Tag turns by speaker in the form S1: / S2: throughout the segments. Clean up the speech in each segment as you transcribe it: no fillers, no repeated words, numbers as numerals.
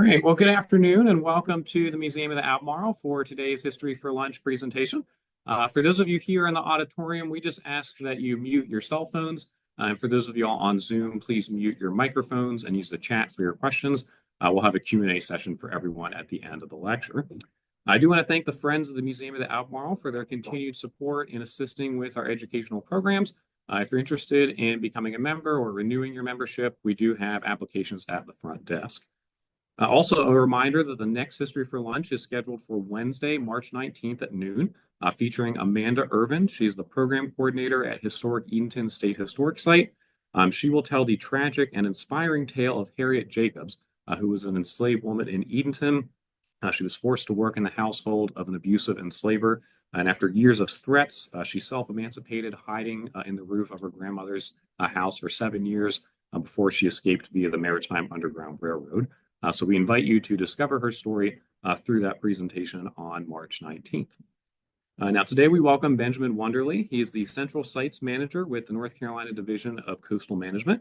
S1: right, well, good afternoon and welcome to the Museum of the Albemarle for today's History for Lunch presentation. For those of you here in the auditorium, we just ask that you mute your cell phones. And for those of you all on Zoom, please mute your microphones and use the chat for your questions. We'll have a Q&A session for everyone at the end of the lecture. I do want to thank the Friends of the Museum of the Albemarle for their continued support in assisting with our educational programs. If you're interested in becoming a member or renewing your membership, we do have applications at the front desk. Also, a reminder that the next History for Lunch is scheduled for Wednesday, March 19th at noon, featuring Amanda Irvin. She's the program coordinator at Historic Edenton State Historic Site. She will tell the tragic and inspiring tale of Harriet Jacobs, who was an enslaved woman in Edenton. She was forced to work in the household of an abusive enslaver, and after years of threats, she self-emancipated, hiding in the roof of her grandmother's house for 7 years before she escaped via the Maritime Underground Railroad. So we invite you to discover her story through that presentation on March 19th. Now today we welcome Benjamin Wunderly. He is the Central Sites Manager with the North Carolina Division of Coastal Management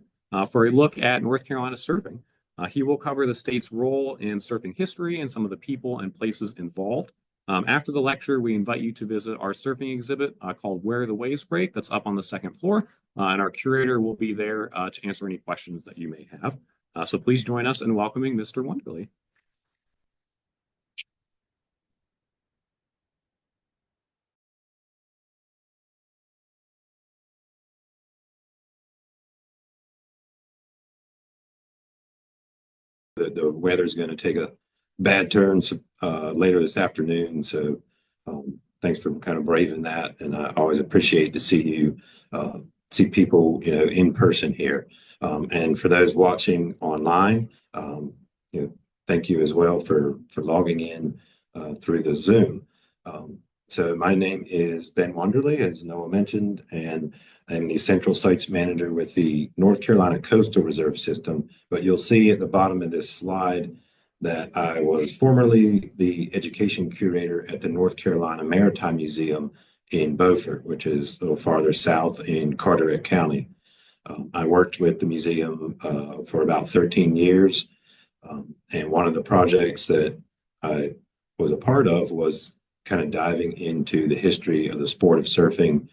S1: for a look at North Carolina surfing. He will cover the state's role in surfing history and some of the people and places involved. After the lecture, we invite you to visit our surfing exhibit called Where the Waves Break. That's up on the second floor, and our curator will be there to answer any questions that you may have. So please join us in welcoming Mr. Wunderly.
S2: The weather's going to take a bad turn later this afternoon, so thanks for kind of braving that. And I always appreciate to see people, in person here. And for those watching online, thank you as well for logging in through the Zoom. So my name is Ben Wunderly, as Noah mentioned, and I'm the Central Sites Manager with the North Carolina Coastal Reserve System. But you'll see at the bottom of this slide that I was formerly the education curator at the North Carolina Maritime Museum in Beaufort, which is a little farther south in Carteret County. I worked with the museum for about 13 years. And one of the projects that I was a part of was kind of diving into the history of the sport of surfing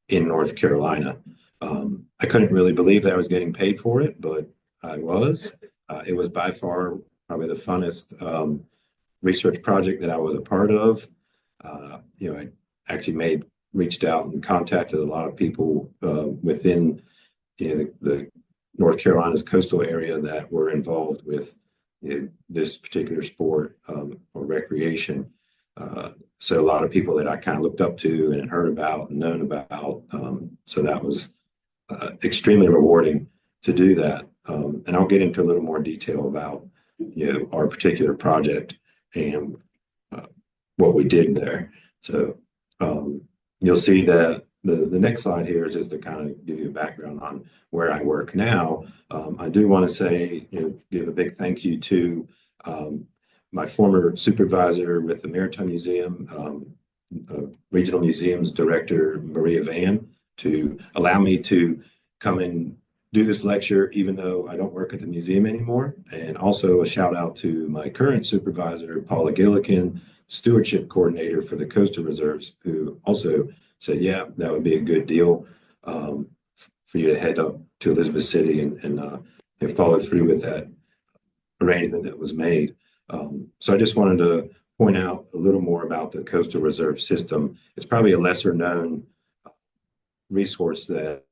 S2: in North Carolina. I couldn't really believe that I was getting paid for it, but I was. It was by far probably the funnest research project that I was a part of. I actually reached out and contacted a lot of people within the North Carolina's coastal area that were involved with this particular sport or recreation. So a lot of people that I kind of looked up to and had heard about and known about. So that was extremely rewarding to do that. And I'll get into a little more detail about our particular project and what we did there. So you'll see that the next slide here is just to kind of give you a background on where I work now. I do want to say, give a big thank you to my former supervisor with the Maritime Museum, Regional Museums Director Maria Van, to allow me to come and do this lecture, even though I don't work at the museum anymore. And also a shout out to my current supervisor, Paula Gillikin, Stewardship Coordinator for the Coastal Reserves, who also said, yeah, that would be a good deal for you to head up to Elizabeth City and follow through with that arrangement that was made. So I just wanted to point out a little more about the Coastal Reserve System. It's probably a lesser known resource that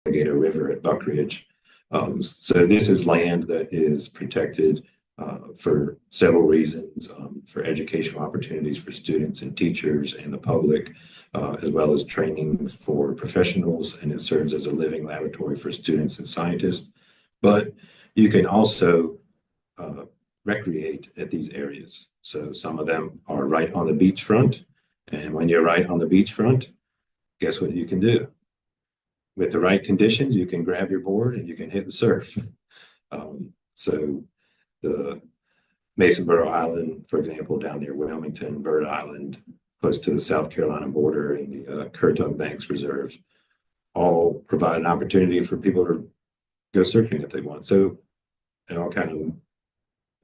S2: Alligator River at Buck Ridge. So this is land that is protected for several reasons, for educational opportunities for students and teachers and the public, as well as training for professionals, and it serves as a living laboratory for students and scientists. But you can also recreate at these areas. So some of them are right on the beachfront, And when you're right on the beachfront, guess what you can do? With the right conditions, you can grab your board and you can hit the surf. So the Masonboro Island, for example, down near Wilmington, Bird Island, close to the South Carolina border, and the Currituck Banks Reserve, all provide an opportunity for people to go surfing if they want. So it all kind of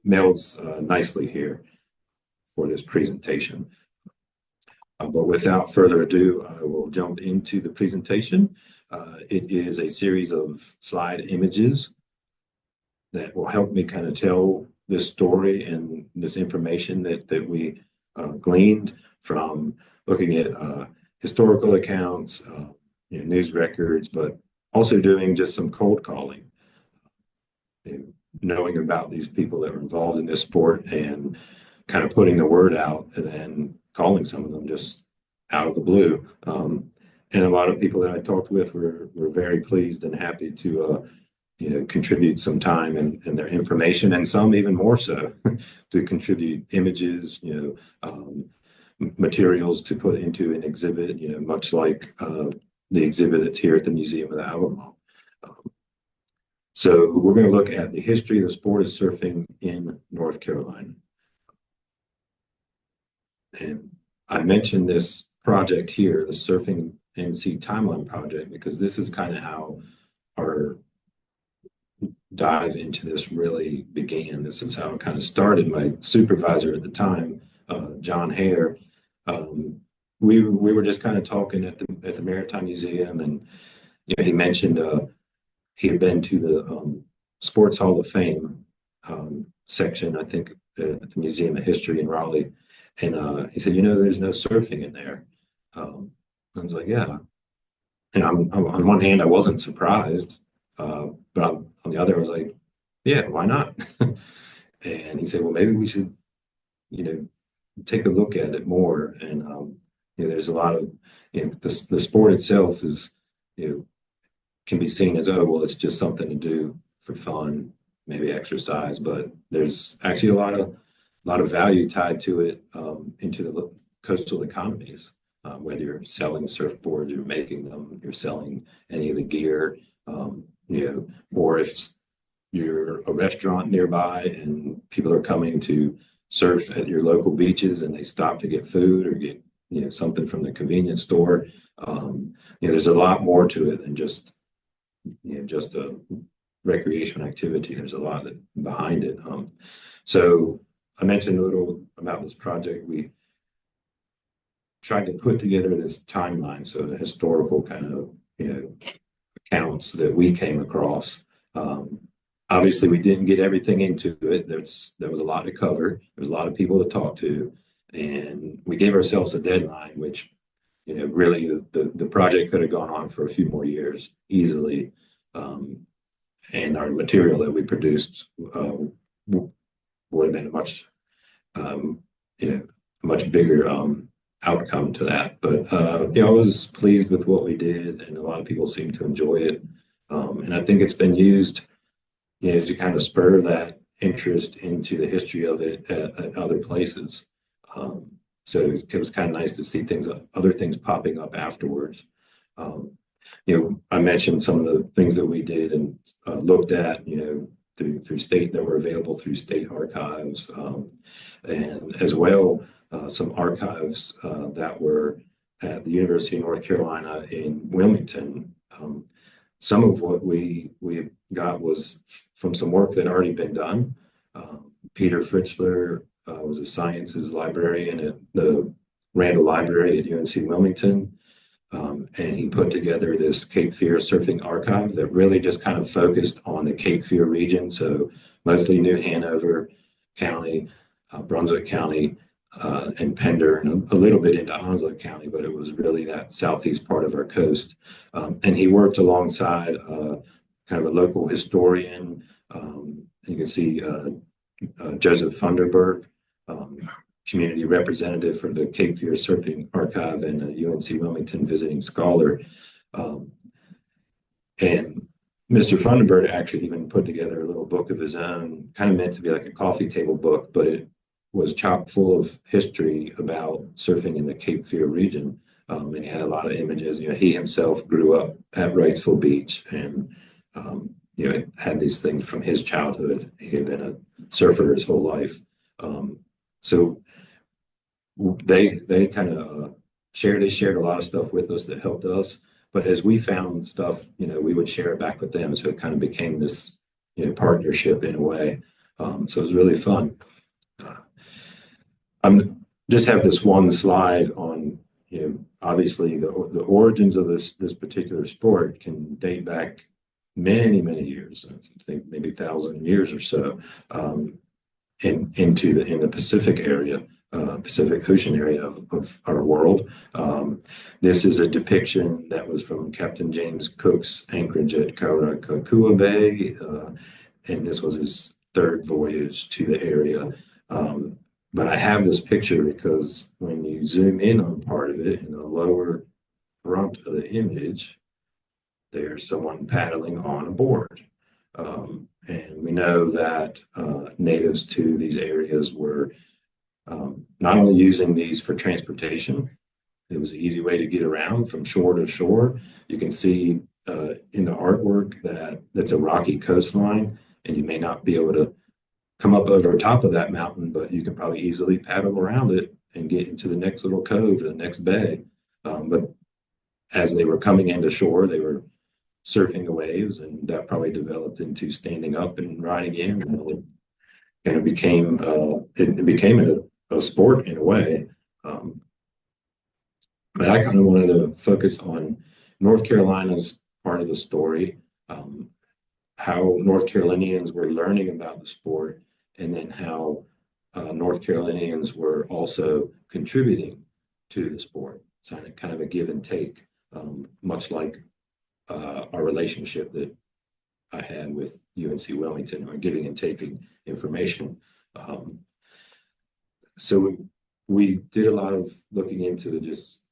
S2: melds nicely here for this presentation. But without further ado, I will jump into the presentation. It is a series of slide images that will help me kind of tell this story and this information that we gleaned from looking at historical accounts, news records, but also doing just some cold calling, knowing about these people that were involved in this sport and kind of putting the word out and then calling some of them just out of the blue. And a lot of people that I talked with were very pleased and happy to contribute some time and their information, and some even more so to contribute images, materials to put into an exhibit, much like the exhibit that's here at the Museum of the Albemarle. So we're going to look at the history of the sport of surfing in North Carolina. And I mentioned this project here, the Surfing NC Timeline Project, because this is kind of how our dive into this really began. This is how it kind of started. My supervisor at the time, John Hare, we were just kind of talking at the Maritime Museum, and he mentioned he had been to the Sports Hall of Fame section, I think, at the Museum of History in Raleigh, and he said, there's no surfing in there. I was like, yeah. And on one hand, I wasn't surprised, but on the other, I was like, yeah, why not? And he said, well, maybe we should, take a look at it more. And there's a lot of, the sport itself is, can be seen as, oh, well, it's just something to do for fun, maybe exercise, but there's actually a lot of value tied to it into the coastal economies. Whether you're selling surfboards, you're making them, you're selling any of the gear, or if you're a restaurant nearby and people are coming to surf at your local beaches and they stop to get food or get something from the convenience store. There's a lot more to it than just a recreation activity. There's a lot behind it. So I mentioned a little about this project. We tried to put together this timeline, so the historical kind of accounts that we came across. Obviously, we didn't get everything into it. There was a lot to cover. There was a lot of people to talk to, and we gave ourselves a deadline, which really the project could have gone on for a few more years easily, and our material that we produced would have been a much bigger outcome to that. But I was pleased with what we did, and a lot of people seemed to enjoy it. And I think it's been used, to kind of spur that interest into the history of it at other places. So it was kind of nice to see other things popping up afterwards. I mentioned some of the things that we did and looked at, through state that were available through state archives, and as well some archives that were at the University of North Carolina in Wilmington. Some of what we got was from some work that had already been done. Peter Fritzler was a sciences librarian at the Randall Library at UNC Wilmington. And he put together this Cape Fear surfing archive that really just kind of focused on the Cape Fear region. So mostly New Hanover County, Brunswick County, and Pender, and a little bit into Onslow County, but it was really that southeast part of our coast. And he worked alongside kind of a local historian. You can see Joseph Funderburg, community representative for the Cape Fear Surfing Archive, and a UNC Wilmington visiting scholar. And Mr. Funderburg actually even put together a little book of his own, kind of meant to be like a coffee table book, but it was chock full of history about surfing in the Cape Fear region. And he had a lot of images. He himself grew up at Wrightsville Beach and, had these things from his childhood. He had been a surfer his whole life. So they kind of shared a lot of stuff with us that helped us. But as we found stuff, we would share it back with them. So it kind of became this, partnership in a way. So it was really fun. Uh, I'm just have this one slide on, obviously the origins of this particular sport can date back many, many years. I think maybe 1,000 years or so, in the Pacific area, Pacific Ocean area of our world. This is a depiction that was from Captain James Cook's anchorage at Karakakua Bay, and this was his third voyage to the area. But I have this picture because when you zoom in on part of it in the lower front of the image, there's someone paddling on a board. And we know that natives to these areas were not only using these for transportation, it was an easy way to get around from shore to shore. You can see in the artwork that that's a rocky coastline, and you may not be able to come up over top of that mountain, but you can probably easily paddle around it and get into the next little cove or the next bay. But as they were coming into shore, they were surfing the waves, and that probably developed into standing up and riding in, and it became a sport in a way. But I kind of wanted to focus on North Carolina's part of the story, how North Carolinians were learning about the sport, and then how North Carolinians were also contributing to the sport. So kind of a give and take, much like our relationship that I had with UNC Wilmington, or giving and taking information. So we did a lot of looking into just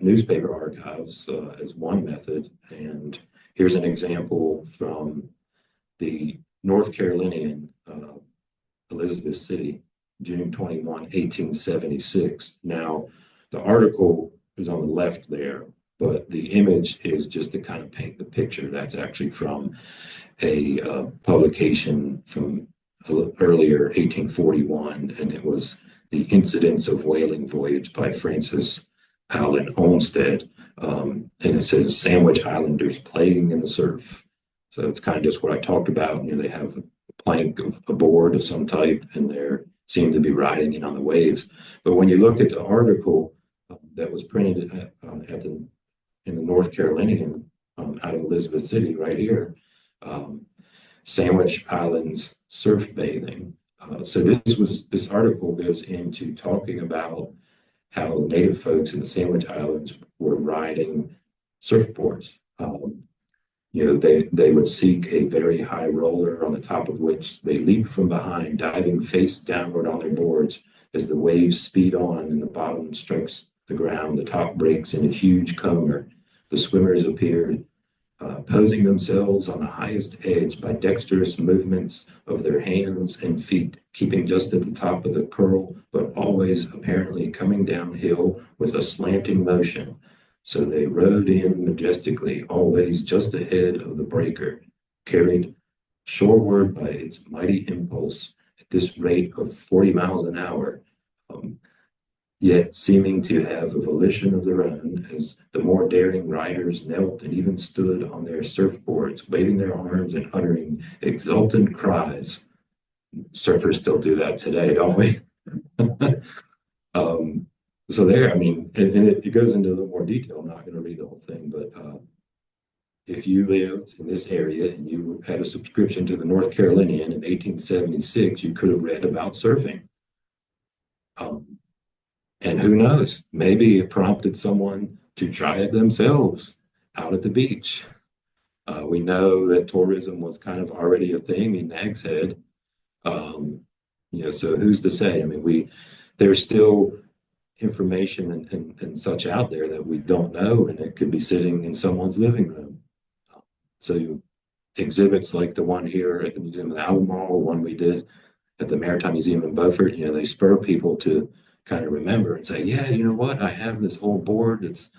S2: newspaper archives as one method. And here's an example from the North Carolinian, Elizabeth City, June 21, 1876. Now, the article is on the left there, but the image is just to kind of paint the picture. That's actually from a publication from earlier, 1841, and it was The Incidents of Whaling Voyage by Francis Allen Olmsted. And it says Sandwich Islanders playing in the surf. So it's kind of just what I talked about. They have a plank of a board of some type, and they seem to be riding in on the waves. But when you look at the article that was printed in the North Carolinian out of Elizabeth City, right here, Sandwich Islands surf bathing. So this article goes into talking about how Native folks in the Sandwich Islands were riding surfboards. They would seek a very high roller on the top of which they leap from behind, diving face downward on their boards as the waves speed on and the bottom strikes the ground. The top breaks in a huge comber. The swimmers appeared posing themselves on the highest edge by dexterous movements of their hands and feet, keeping just at the top of the curl, but always apparently coming downhill with a slanting motion. So they rode in majestically, always just ahead of the breaker, carried shoreward by its mighty impulse at this rate of 40 miles an hour. Yet seeming to have a volition of their own, as the more daring riders knelt and even stood on their surfboards, waving their arms and uttering exultant cries. Surfers still do that today, don't we? So there, I mean, and it goes into a little more detail. I'm not going to read the whole thing, but if you lived in this area and you had a subscription to the North Carolinian in 1876, you could have read about surfing. And who knows, maybe it prompted someone to try it themselves out at the beach. We know that tourism was kind of already a thing in Nag's Head. So who's to say? I mean, there's still information and such out there that we don't know, and it could be sitting in someone's living room. So exhibits like the one here at the Museum of Albemarle, one we did at the Maritime Museum in Beaufort, they spur people to kind of remember and say, yeah, you know what? I have this old board that's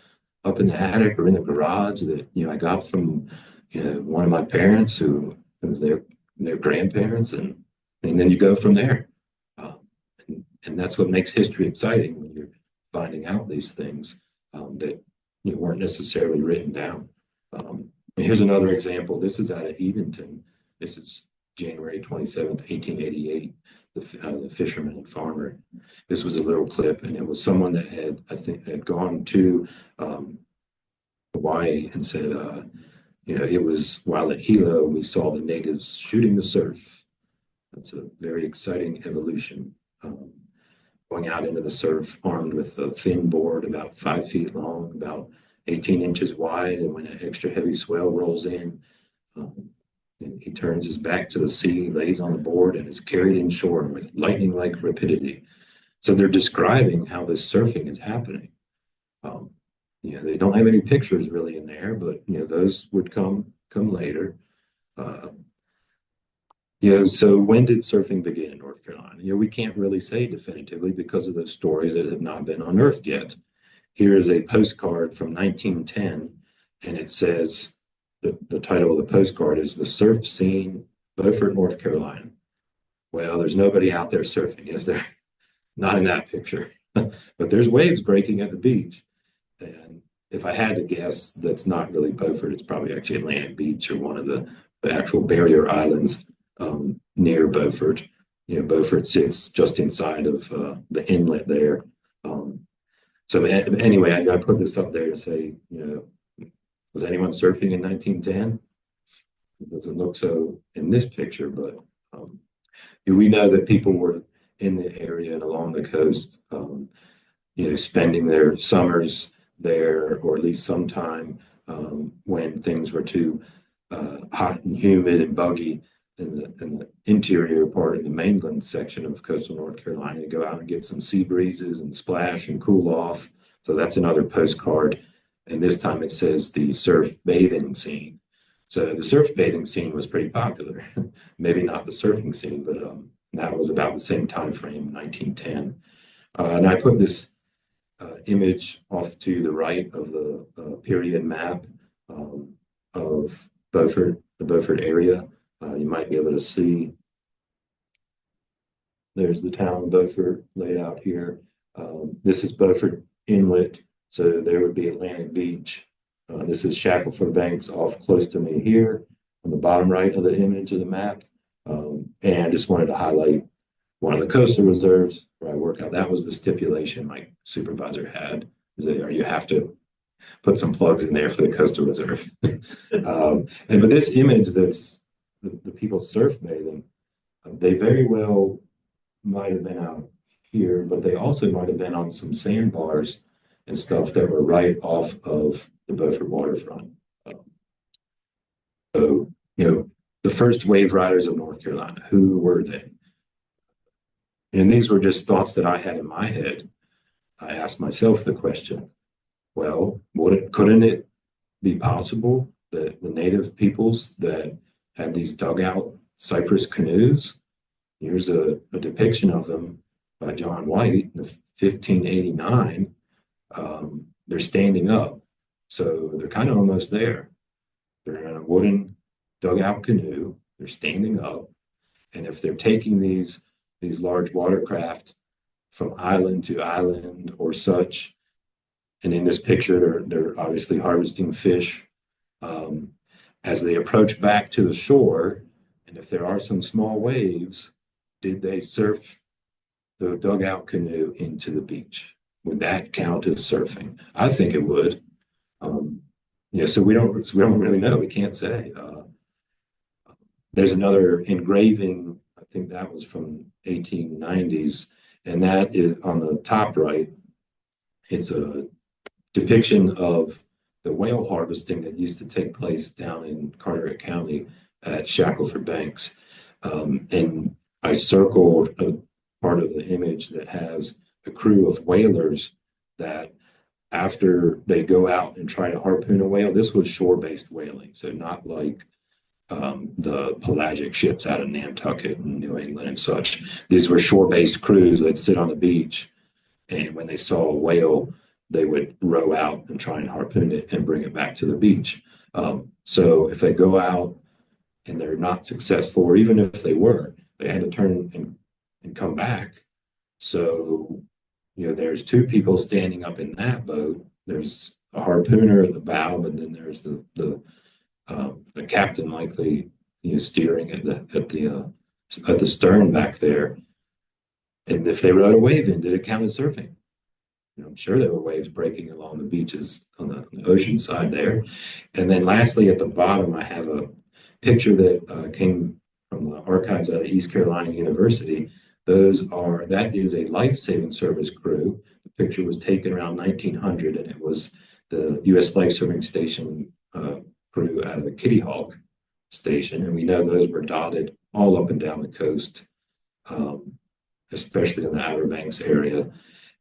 S2: up in the attic or in the garage that, I got from, one of my parents who it was their grandparents. And then you go from there. Um, and that's what makes history exciting when you're finding out these things that weren't necessarily written down. Here's another example. This is out of Edenton. This is January 27th, 1888, the fisherman and farmer. This was a little clip, and it was someone that I think, had gone to Hawaii and said, it was while at Hilo, we saw the natives shooting the surf. That's a very exciting evolution. Going out into the surf armed with a thin board about 5 feet long, about 18 inches wide, and when an extra heavy swell rolls in, um, and he turns his back to the sea, lays on the board, and is carried inshore with lightning-like rapidity. So they're describing how this surfing is happening. Um, they don't have any pictures really in there, but those would come later. Uh, so when did surfing begin in North Carolina? We can't really say definitively because of those stories that have not been unearthed yet. Here is a postcard from 1910, and it says the title of the postcard is "The Surf Scene, Beaufort, North Carolina." Well, there's nobody out there surfing, is there? Not in that picture, but there's waves breaking at the beach. And if I had to guess, that's not really Beaufort. It's probably actually Atlantic Beach or one of the actual barrier islands near Beaufort. Beaufort sits just inside of the inlet there. So anyway, I put this up there to say, was anyone surfing in 1910? It doesn't look so in this picture, but we know that people were in the area and along the coast, spending their summers there, or at least sometime when things were too hot and humid and buggy in the interior part of the mainland section of coastal North Carolina, to go out and get some sea breezes and splash and cool off. So that's another postcard. And this time it says the surf bathing scene. So the surf bathing scene was pretty popular. Maybe not the surfing scene, but that was about the same time frame, 1910. And I put this image off to the right of the period map of Beaufort, the Beaufort area. You might be able to see there's the town of Beaufort laid out here. This is Beaufort Inlet, so there would be Atlantic Beach. This is Shackleford Banks off close to me here on the bottom right of the image of the map. And I just wanted to highlight one of the coastal reserves where I work out. That was the stipulation my supervisor had, is that you have to put some plugs in there for the coastal reserve. But this image that's the people surf bathing, they very well might have been out here, but they also might have been on some sandbars and stuff that were right off of the Beaufort waterfront. So, the first wave riders of North Carolina, who were they? And these were just thoughts that I had in my head. I asked myself the question, well, couldn't it be possible that the native peoples that had these dugout cypress canoes, here's a depiction of them by John White in 1589, they're standing up. So they're kind of almost there. They're in a wooden dugout canoe, they're standing up. And if they're taking these large watercraft from island to island or such, and in this picture, they're obviously harvesting fish. As they approach back to the shore, and if there are some small waves, did they surf the dugout canoe into the beach? Would that count as surfing? I think it would. So we don't really know. We can't say. There's another engraving. I think that was from 1890s, and that is on the top right. It's a depiction of the whale harvesting that used to take place down in Carteret County at Shackleford Banks. And I circled a part of the image that has a crew of whalers that, after they go out and try to harpoon a whale, this was shore-based whaling, so not like the pelagic ships out of Nantucket and New England and such. These were shore-based crews that sit on the beach, and when they saw a whale, they would row out and try and harpoon it and bring it back to the beach. So if they go out and they're not successful, or even if they were, they had to turn and come back. So, there's two people standing up in that boat. There's a harpooner at the bow, but then there's the captain likely steering at the stern back there. And if they rode a wave in, did it count as surfing? I'm sure there were waves breaking along the beaches on the ocean side there. And then lastly, at the bottom, I have a picture that came from the archives out of East Carolina University. That is a life-saving service crew. The picture was taken around 1900, and it was the U.S. Life-Saving Station crew out of the Kitty Hawk Station. And we know those were dotted all up and down the coast, especially in the Outer Banks area.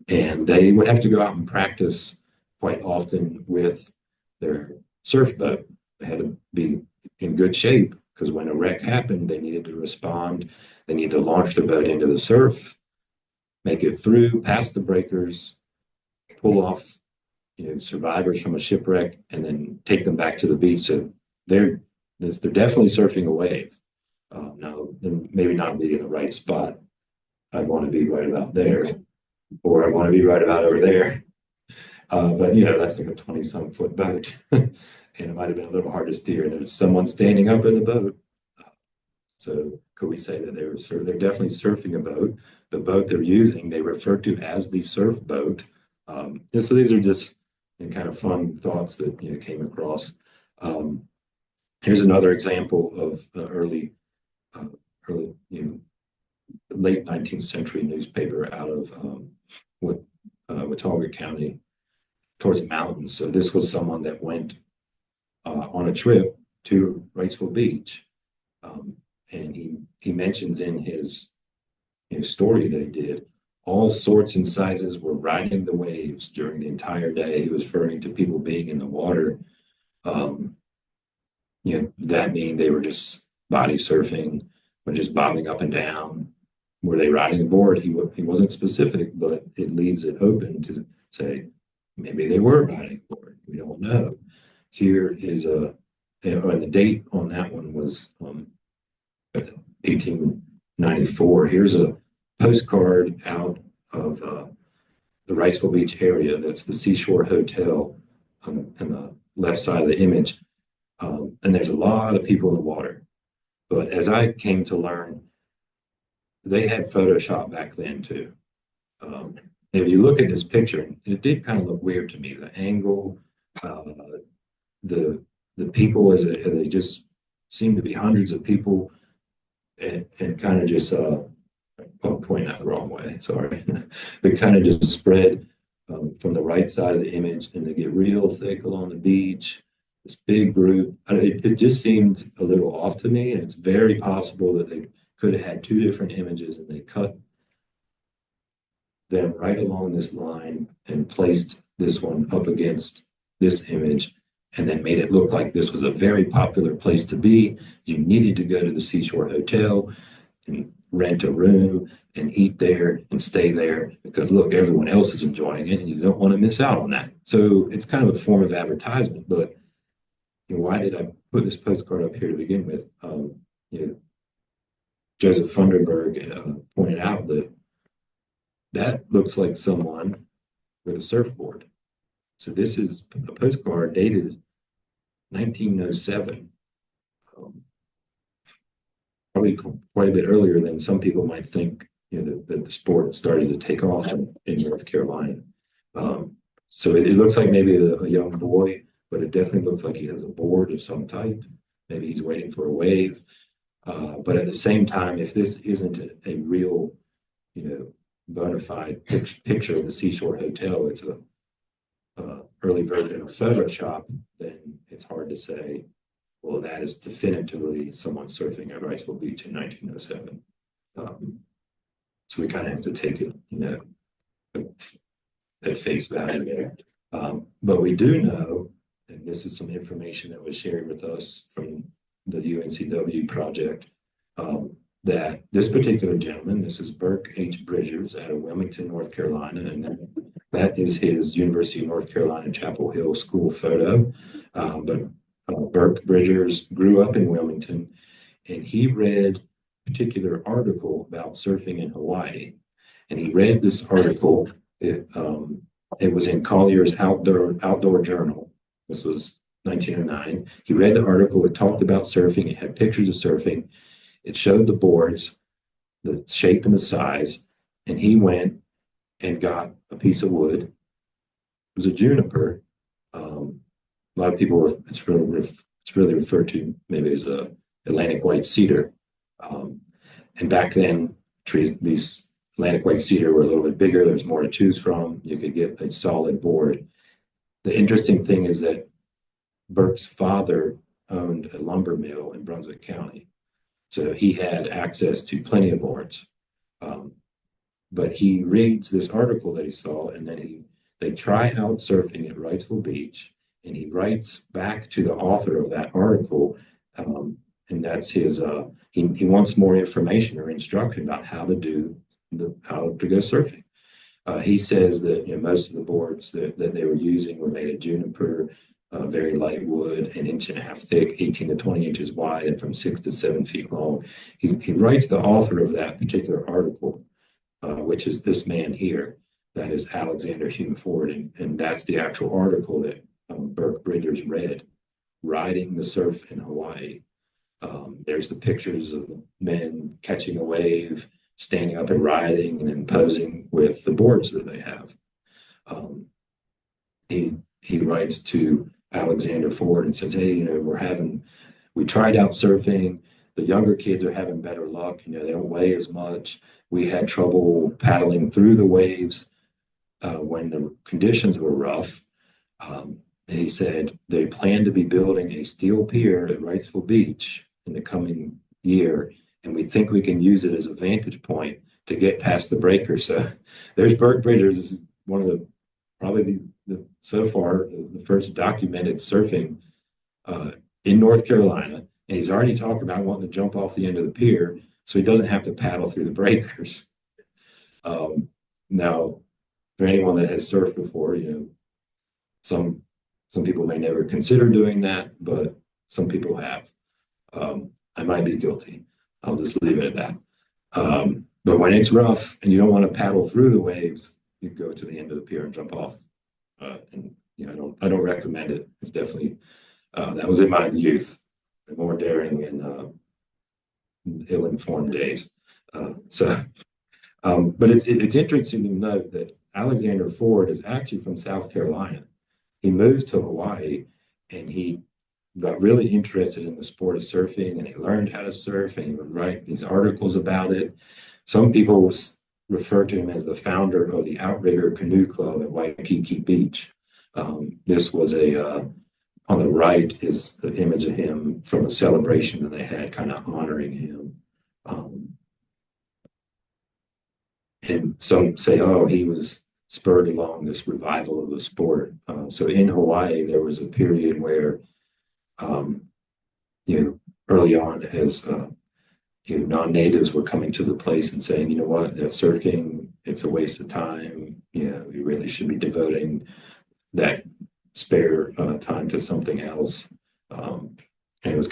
S2: And they would have to go out and practice quite often with their surf boat. They had to be in good shape because when a wreck happened, they needed to respond. They needed to launch the boat into the surf, make it through, past the breakers, pull off, survivors from a shipwreck, and then take them back to the beach. So they're definitely surfing a wave. Now, maybe not be in the right spot. I'd want to be right about there, or I want to be right about over there. But that's like a 20-some foot boat, and it might have been a little hard to steer. And there's someone standing up in the boat. So could we say that they're definitely surfing a boat? The boat they're using, they refer to as the surf boat. So these are just kind of fun thoughts that came across. Here's another example of the early, late 19th century newspaper out of Watauga County towards the mountains. So this was someone that went on a trip to Wrightsville Beach. And he mentions in his story that he did, all sorts and sizes were riding the waves during the entire day. He was referring to people being in the water. That mean they were just body surfing or just bobbing up and down. Were they riding a board? He wasn't specific, but it leaves it open to say maybe they were riding a board. We don't know. Here is and the date on that one was 1894. Here's a postcard out of the Wrightsville Beach area. That's the Seashore Hotel on the left side of the image. And there's a lot of people in the water. But as I came to learn, they had Photoshop back then too. If you look at this picture, it did kind of look weird to me. The angle, the people they just seemed to be hundreds of people, and kind of just I'm pointing out the wrong way. Sorry, they kind of just spread from the right side of the image, and they get real thick along the beach. This big group. It just seemed a little off to me, and it's very possible that they could have had two different images, and they cut them right along this line and placed this one up against this image, and then made it look like this was a very popular place to be. You needed to go to the Seashore Hotel and rent a room and eat there and stay there because look, everyone else is enjoying it and you don't want to miss out on that. So it's kind of a form of advertisement, but why did I put this postcard up here to begin with? Joseph Funderburg pointed out that looks like someone with a surfboard. So this is a postcard dated 1907, probably quite a bit earlier than some people might think. That the sport started to take off in North Carolina. So it looks like maybe a young boy, but it definitely looks like he has a board of some type. Maybe he's waiting for a wave. But at the same time, if this isn't a real, bona fide picture of the Seashore Hotel, it's a early version of Photoshop, then it's hard to say, well, that is definitively someone surfing at Wrightsville Beach in 1907. So we kind of have to take it, at face value there. But we do know, and this is some information that was shared with us from the UNCW project, that this particular gentleman, this is Burke H. Bridgers out of Wilmington, North Carolina, and that is his University of North Carolina Chapel Hill school photo. But Burke Bridgers grew up in Wilmington, and he read a particular article about surfing in Hawaii. And he read this article. It was in Collier's Outdoor Journal. This was 1909. He read the article. It talked about surfing. It had pictures of surfing. It showed the boards, the shape and the size. And he went and got a piece of wood. It was a juniper. A lot of people, it's really referred to maybe as a Atlantic white cedar. And back then, these Atlantic white cedar were a little bit bigger. There's more to choose from. You could get a solid board. The interesting thing is that Burke's father owned a lumber mill in Brunswick County. So he had access to plenty of boards. But he reads this article that he saw, and then they try out surfing at Wrightsville Beach, and he writes back to the author of that article, and that's his. He wants more information or instruction about how to go surfing. He says that most of the boards that they were using were made of juniper, very light wood, an inch and a half thick, 18 to 20 inches wide, and from 6 to 7 feet long. He writes the author of that particular article, which is this man here. That is Alexander Hume Ford, and that's the actual article that Burke Bridgers read, riding the surf in Hawaii. There's the pictures of the men catching a wave, standing up and riding, and then posing with the boards that they have. He writes to Alexander Ford and says, "Hey, we tried out surfing. The younger kids are having better luck. They don't weigh as much. We had trouble paddling through the waves when the conditions were rough." And he said they plan to be building a steel pier at Wrightsville Beach in the coming year, and we think we can use it as a vantage point to get past the breakers. So there's Burke Bridgers. This is one of probably so far the first documented surfing in North Carolina, and he's already talked about wanting to jump off the end of the pier so he doesn't have to paddle through the breakers. Now, for anyone that has surfed before, some people may never consider doing that, but some people have. I might be guilty. I'll just leave it at that. But when it's rough and you don't want to paddle through the waves, you go to the end of the pier and jump off. And I don't recommend it. It's definitely that was in my youth, more daring and ill-informed days. But it's interesting to note that Alexander Ford is actually from South Carolina. He moved to Hawaii, and he got really interested in the sport of surfing, and he learned how to surf, and he would write these articles about it. Some people refer to him as the founder of the Outrigger Canoe Club at Waikiki Beach. This was on the right is the image of him from a celebration that they had, kind of honoring him. And some say, oh, he was spurred along this revival of the sport. So in Hawaii, there was a period where, early on, as non-natives were coming to the place and saying, you know what, surfing, it's a waste of time. We really should be devoting that spare time to something else. And it was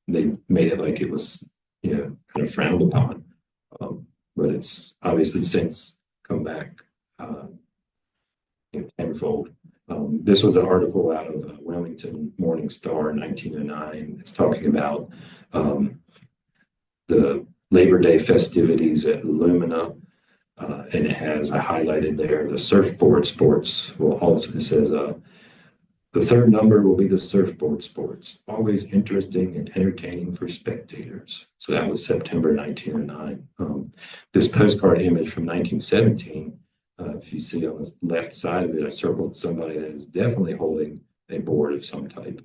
S2: they made it like it was, kind of frowned upon. But it's obviously since come back tenfold. This was an article out of Wilmington Morning Star in 1909. It's talking about the Labor Day festivities at Lumina, and it has highlighted there the surfboard sports. Well, also it says the third number will be the surfboard sports, always interesting and entertaining for spectators. So that was September 1909. This postcard image from 1917, if you see on the left side of it, I circled somebody that is definitely holding a board of some type.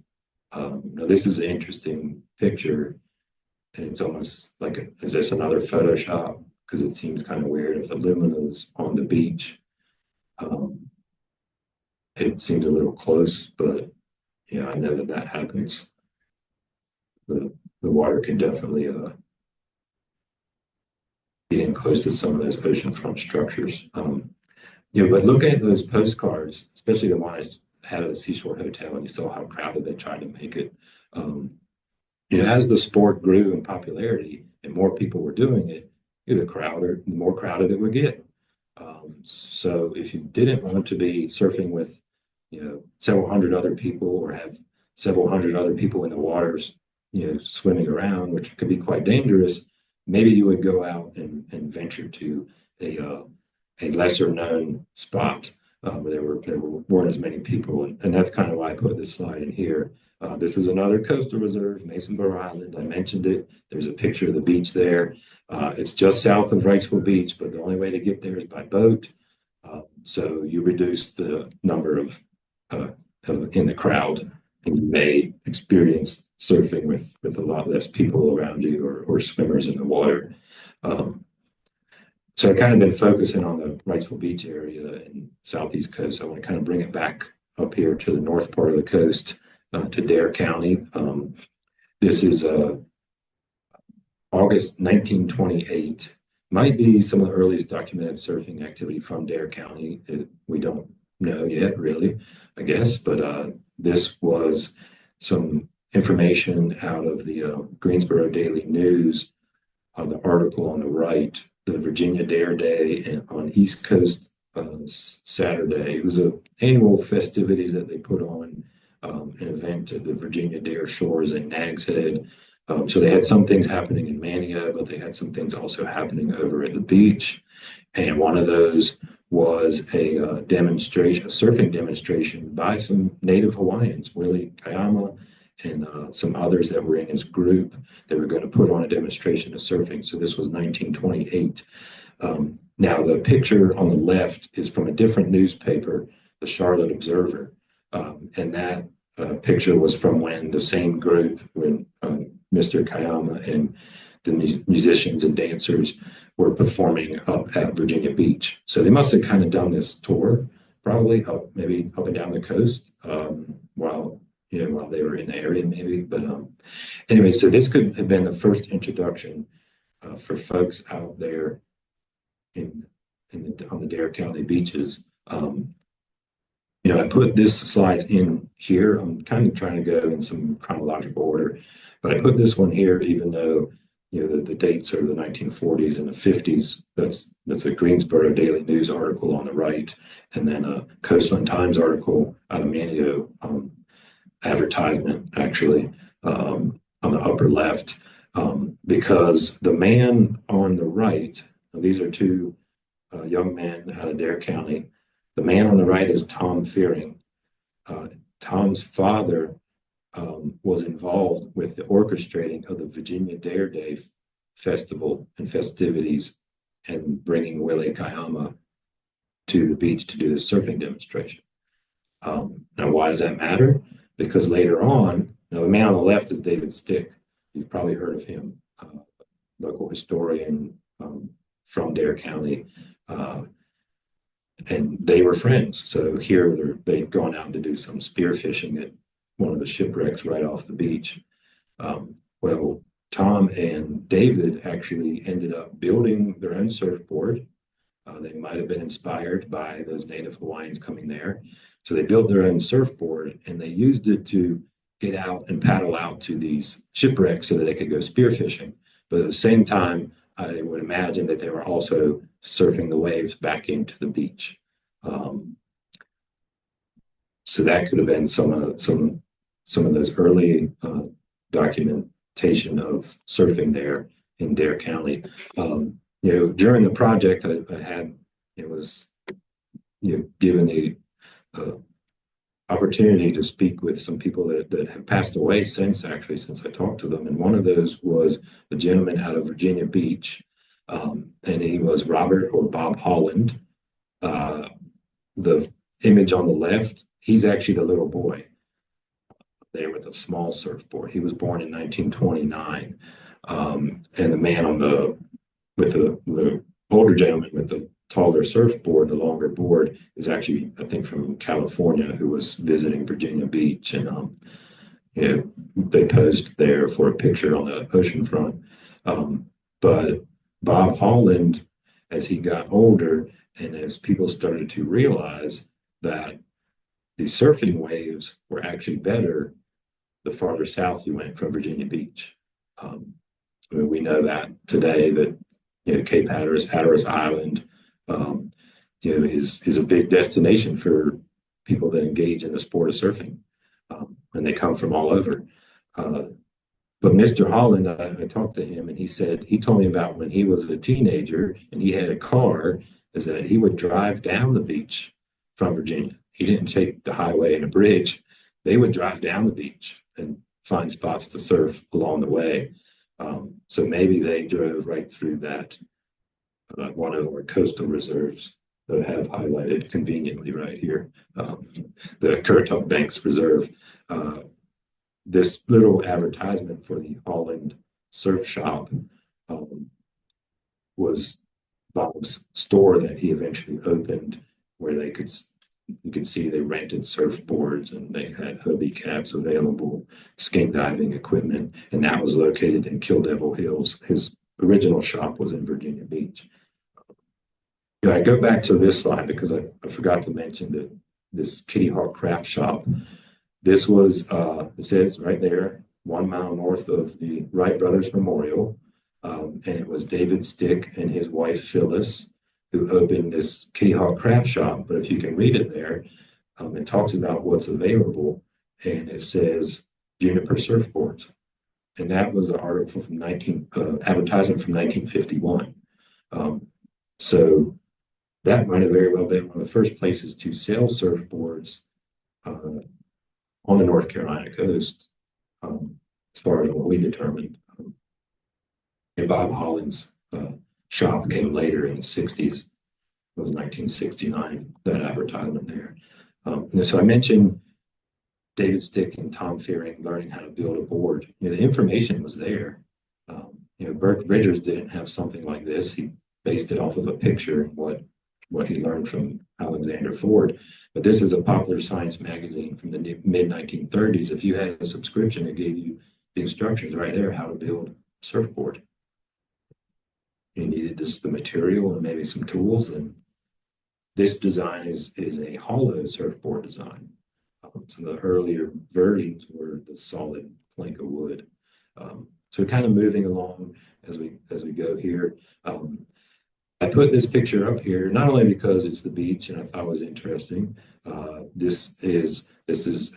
S2: Now this is an interesting picture, and it's almost like, is this another Photoshop? Because it seems kind of weird if the Lumina's on the beach. It seems a little close, but I know that happens. the water can definitely get in close to some of those oceanfront structures. But look at those postcards, especially the one I had at a seashore hotel, and you saw how crowded they tried to make it. Um, as the sport grew in popularity and more people were doing it, the more crowded it would get. So if you didn't want to be surfing with, several hundred other people or have several hundred other people in the waters, swimming around, which could be quite dangerous, maybe you would go out and venture to a lesser known spot where weren't as many people. And that's kind of why I put this slide in here. This is another coastal reserve, Mason Borough Island. I mentioned it. There's a picture of the beach there. It's just south of Wrightsville Beach, but the only way to get there is by boat. So you reduce the number in the crowd, and you may experience surfing with a lot less people around you or swimmers in the water. So I've kind of been focusing on the Wrightsville Beach area and southeast coast. I want to kind of bring it back up here to the north part of the coast, to Dare County. This is August 1928. Might be some of the earliest documented surfing activity from Dare County. We don't know yet, really, I guess, but this was some information out of the Greensboro Daily News, the article on the right, the Virginia Dare Day on East Coast Saturday. It was an annual festivities that they put on, an event at the Virginia Dare Shores in Nags Head. So they had some things happening in Mania, but they had some things also happening over at the beach. And one of those was a surfing demonstration by some native Hawaiians, Willie Kayama and some others that were in his group. They were going to put on a demonstration of surfing. So this was 1928. Now the picture on the left is from a different newspaper, the Charlotte Observer. And that picture was from when the same group, when Mr. Kayama and the musicians and dancers were performing up at Virginia Beach. So they must have kind of done this tour, probably maybe up and down the coast, while they were in the area, maybe. But anyway, so this could have been the first introduction for folks out there on the Dare County beaches. I put this slide in here. I'm kind of trying to go in some chronological order, but I put this one here, even though the dates are the 1940s and the 50s. That's a Greensboro Daily News article on the right, and then a Coastline Times article out of Manio, advertisement actually, on the upper left, because the man on the right, these are two young men out of Dare County. The man on the right is Tom Fearing. Tom's father was involved with the orchestrating of the Virginia Dare Day festival and festivities, and bringing Willie Kayama to the beach to do the surfing demonstration. Now, why does that matter? Because later on, the man on the left is David Stick. You've probably heard of him, local historian from Dare County. And they were friends. So here they'd gone out to do some spearfishing at one of the shipwrecks right off the beach. Well, Tom and David actually ended up building their own surfboard. They might have been inspired by those native Hawaiians coming there. So they built their own surfboard, and they used it to get out and paddle out to these shipwrecks so that they could go spearfishing. But at the same time, I would imagine that they were also surfing the waves back into the beach. So that could have been some of those early documentation of surfing there in Dare County. During the project, I was given the opportunity to speak with some people that have passed away since I talked to them. And one of those was a gentleman out of Virginia Beach, and he was Robert or Bob Holland. The image on the left, he's actually the little boy there with a small surfboard. He was born in 1929. And the man with the older gentleman with the taller surfboard, the longer board, is actually, I think, from California, who was visiting Virginia Beach. And they posed there for a picture on the ocean front. But Bob Holland, as he got older and as people started to realize that the surfing waves were actually better the farther south you went from Virginia Beach. Um, I mean, we know that today that Cape Hatteras Island, um, is a big destination for people that engage in the sport of surfing, and they come from all over. Uh, but Mr. Holland, I talked to him, and he told me about when he was a teenager and he had a car, is that he would drive down the beach from Virginia. He didn't take the highway and a bridge. They would drive down the beach and find spots to surf along the way. So maybe they drove right through that, one of our coastal reserves that I have highlighted conveniently right here, the Currituck Banks Reserve. Uh, this little advertisement for the Holland Surf Shop um, was Bob's store that he eventually opened, where you could see they rented surfboards and they had hubby caps available, skin diving equipment, and that was located in Kill Devil Hills. His original shop was in Virginia Beach. Yeah, I go back to this slide because I forgot to mention that this Kitty Hawk Craft Shop. This was, it says right there, 1 mile north of the Wright Brothers Memorial. And it was David Stick and his wife Phyllis who opened this Kitty Hawk Craft Shop. But if you can read it there, it talks about what's available, and it says Juniper surfboards. And that was an article from advertising from 1951. So that might have very well been one of the first places to sell surfboards on the North Carolina coast, as far as what we determined. And Bob Holland's shop came later in the 60s. It was 1969, that advertisement there. And so I mentioned David Stick and Tom Fearing learning how to build a board. The information was there. Burke Bridgers didn't have something like this. He based it off of a picture, what he learned from Alexander Ford. But this is a popular science magazine from the mid 1930s. If you had a subscription, it gave you the instructions right there how to build a surfboard. You needed just the material and maybe some tools. And this design is a hollow surfboard design. Some of the earlier versions were the solid plank of wood. So kind of moving along as we go here. I put this picture up here not only because it's the beach and I thought it was interesting. This is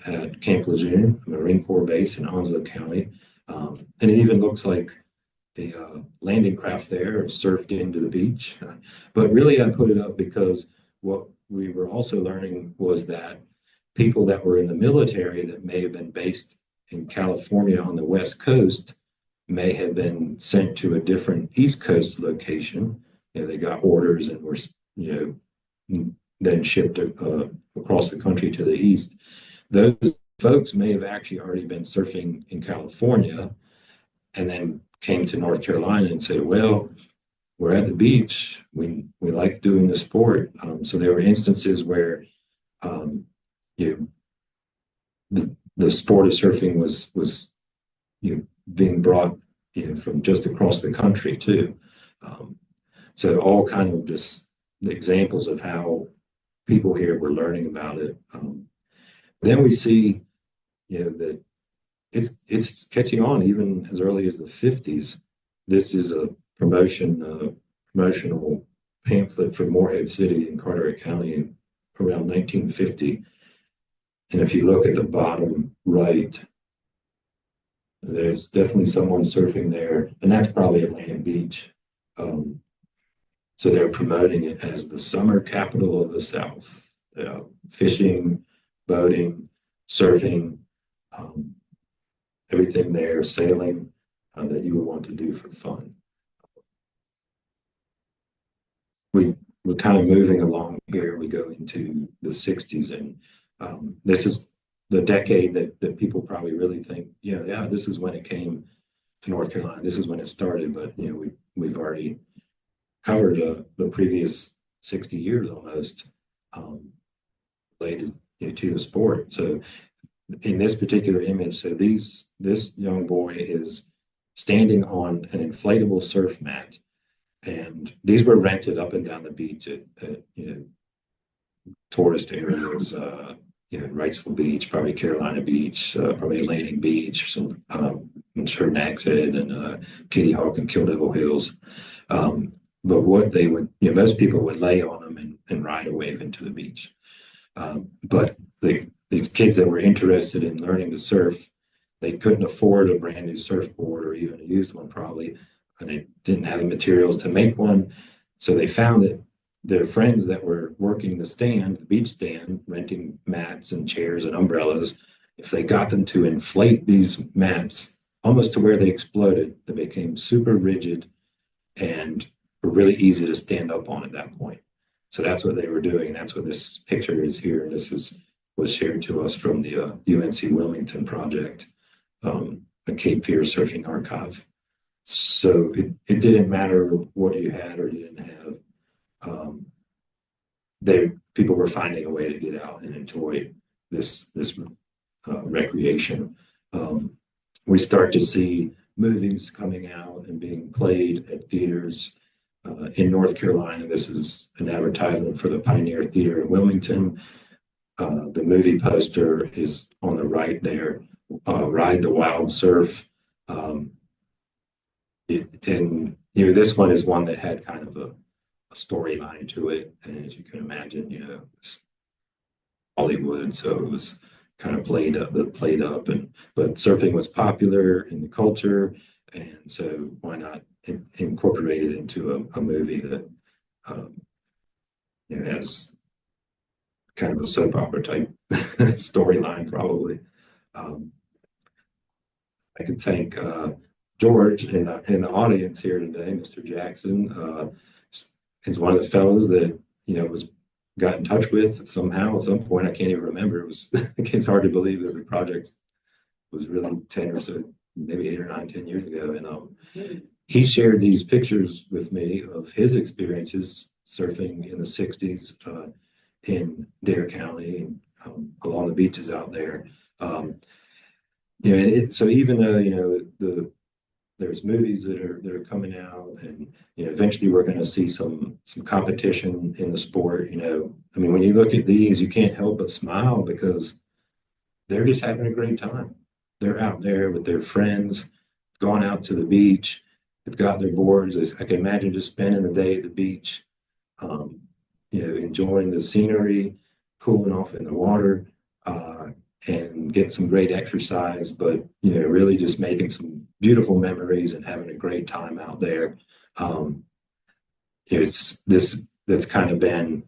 S2: at Camp Lejeune, Marine Corps base in Onslow County, and it even looks like the landing craft there have surfed into the beach. But really, I put it up because what we were also learning was that people that were in the military that may have been based in California on the West Coast may have been sent to a different East Coast location. They got orders and were, then shipped across the country to the East. Those folks may have actually already been surfing in California and then came to North Carolina and said, well, we're at the beach. We like doing the sport. So there were instances where the sport of surfing was being brought from just across the country too. So all kind of just examples of how people here were learning about it. Then we see that it's catching on even as early as the 50s. This is a promotional pamphlet for Morehead City in Carteret County around 1950. And if you look at the bottom right, there's definitely someone surfing there, and that's probably Atlantic Beach. So they're promoting it as the summer capital of the South. Fishing, boating, surfing, everything there, sailing that you would want to do for fun. We're kind of moving along here. We go into the 60s, and this is the decade that people probably really think, yeah, this is when it came to North Carolina. This is when it started, but we've already covered the previous 60 years almost related to the sport. So in this particular image, so this young boy is standing on an inflatable surf mat, and these were rented up and down the beach at tourist areas, Wrightsville Beach, probably Carolina Beach, probably Atlantic Beach, some I'm sure Nags Head and Kitty Hawk and Kill Devil Hills. But what they would, most people would lay on them and ride a wave into the beach. But these kids that were interested in learning to surf, they couldn't afford a brand new surfboard or even a used one probably, and they didn't have the materials to make one. So they found that their friends that were working the beach stand, renting mats and chairs and umbrellas, if they got them to inflate these mats almost to where they exploded, they became super rigid and were really easy to stand up on at that point. So that's what they were doing. That's what this picture is here. Was shared to us from the UNC Wilmington project, the Cape Fear Surfing Archive. So it didn't matter what you had or didn't have. People were finding a way to get out and enjoy this recreation. We start to see movies coming out and being played at theaters in North Carolina. This is an advertisement for the Pioneer Theater in Wilmington. The movie poster is on the right there. Ride the Wild Surf. This one is one that had kind of a storyline to it, and as you can imagine, it's Hollywood, so it was kind of played up, but surfing was popular in the culture, and so why not incorporate it into a movie that has kind of a soap opera type storyline, probably. I can thank George in the audience here today, Mr. Jackson. Is one of the fellows that was got in touch with somehow at some point. I can't even remember. It's hard to believe that the project was really 10 or so, maybe 8 or 9, 10 years ago. And he shared these pictures with me of his experiences surfing in the 60s in Dare County and along the beaches out there. So even though there's movies that are coming out, and eventually we're going to see some competition in the sport. I mean, when you look at these, you can't help but smile because they're just having a great time. They're out there with their friends, going out to the beach. They've got their boards. I can imagine just spending the day at the beach, enjoying the scenery, cooling off in the water, and getting some great exercise, but really just making some beautiful memories and having a great time out there. That's kind of been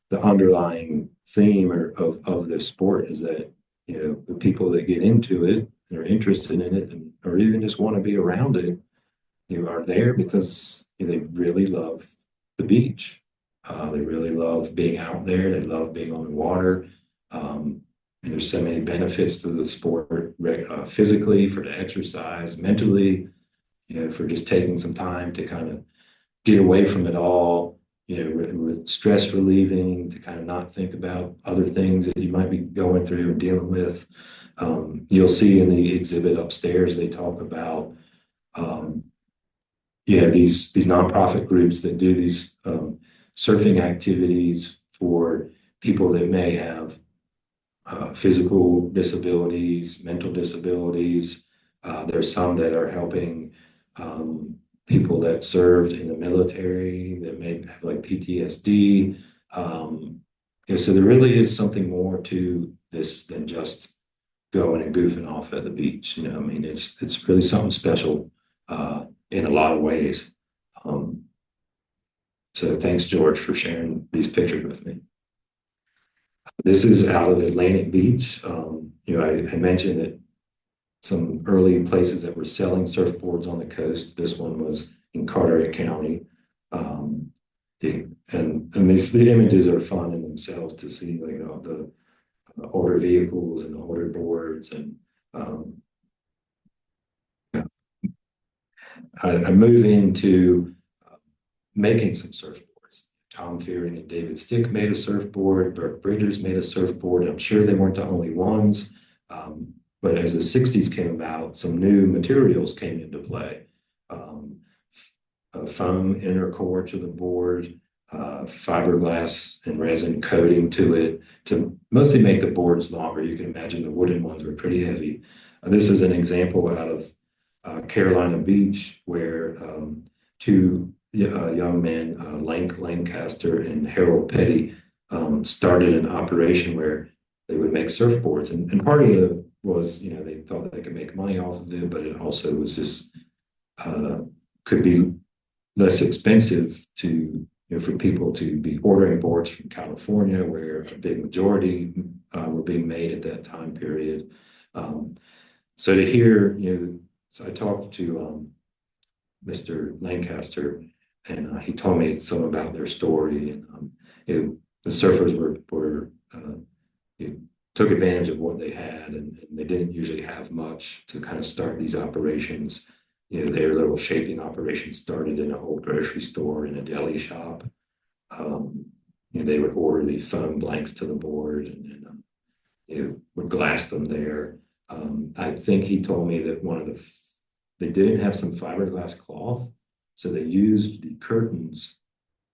S2: the underlying theme of this sport, is that the people that get into it and are interested in it, or even just want to be around it, are there because they really love the beach. They really love being out there. They love being on the water. There's so many benefits to the sport, physically, for the exercise, mentally, for just taking some time to kind of get away from it all, with stress relieving, to kind of not think about other things that you might be going through and dealing with. You'll see in the exhibit upstairs, they talk about, these nonprofit groups that do these surfing activities for people that may have physical disabilities, mental disabilities. There's some that are helping people that served in the military that may have like PTSD. So there really is something more to this than just going and goofing off at the beach. I mean, it's really something special in a lot of ways. So thanks, George, for sharing these pictures with me. This is out of Atlantic Beach. I mentioned that some early places that were selling surfboards on the coast. This one was in Carteret County. The images are fun in themselves to see, like the older vehicles and the older boards. And I move into making some surfboards. Tom Fearing and David Stick made a surfboard. Burke Bridgers made a surfboard. I'm sure they weren't the only ones. But as the 60s came about, some new materials came into play. Um, a foam inner core to the board, fiberglass and resin coating to it to mostly make the boards longer. You can imagine the wooden ones were pretty heavy. This is an example out of Carolina Beach where two young men, Lancaster and Harold Petty, started an operation where they would make surfboards. And part of it was, they thought they could make money off of it, but it also was just could be less expensive for people to be ordering boards from California, where a big majority were being made at that time period. So to hear, so I talked to Mr. Lancaster, and he told me some about their story, and the surfers were took advantage of what they had, and they didn't usually have much to kind of start these operations. Their little shaping operation started in an old grocery store in a deli shop. They would order these foam blanks to the board and would glass them there. I think he told me that they didn't have some fiberglass cloth, so they used the curtains,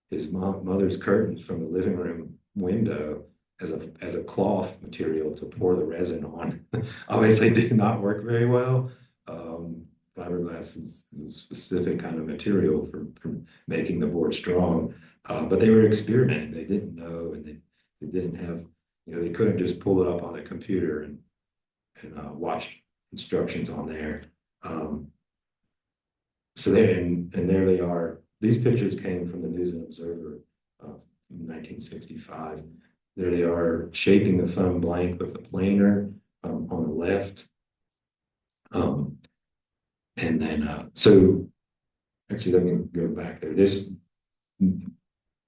S2: his mother's curtains from the living room window as a cloth material to pour the resin on. Obviously, did not work very well. Fiberglass is a specific kind of material for making the board strong, but they were experimenting. They didn't know, and they didn't have, they couldn't just pull it up on a computer and watch instructions on there. So there, and there they are. These pictures came from the News and Observer in 1965. There they are shaping the foam blank with the planer on the left. And then, so actually, let me go back there.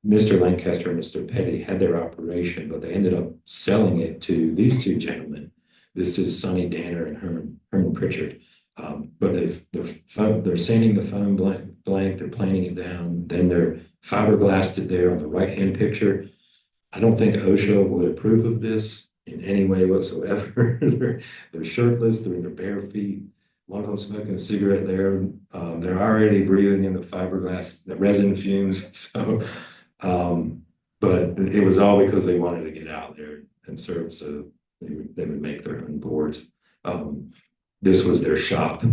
S2: Mr. Lancaster and Mr. Petty had their operation, but they ended up selling it to these two gentlemen. This is Sonny Danner and Herman Pritchard. But they're sanding the foam blank, they're planing it down, then they're fiberglassed it there on the right-hand picture. I don't think OSHA would approve of this in any way whatsoever. They're shirtless, they're in their bare feet. One of them smoking a cigarette there. They're already breathing in the resin fumes. So, but it was all because they wanted to get out there and serve. So they would make their own boards. This was their shop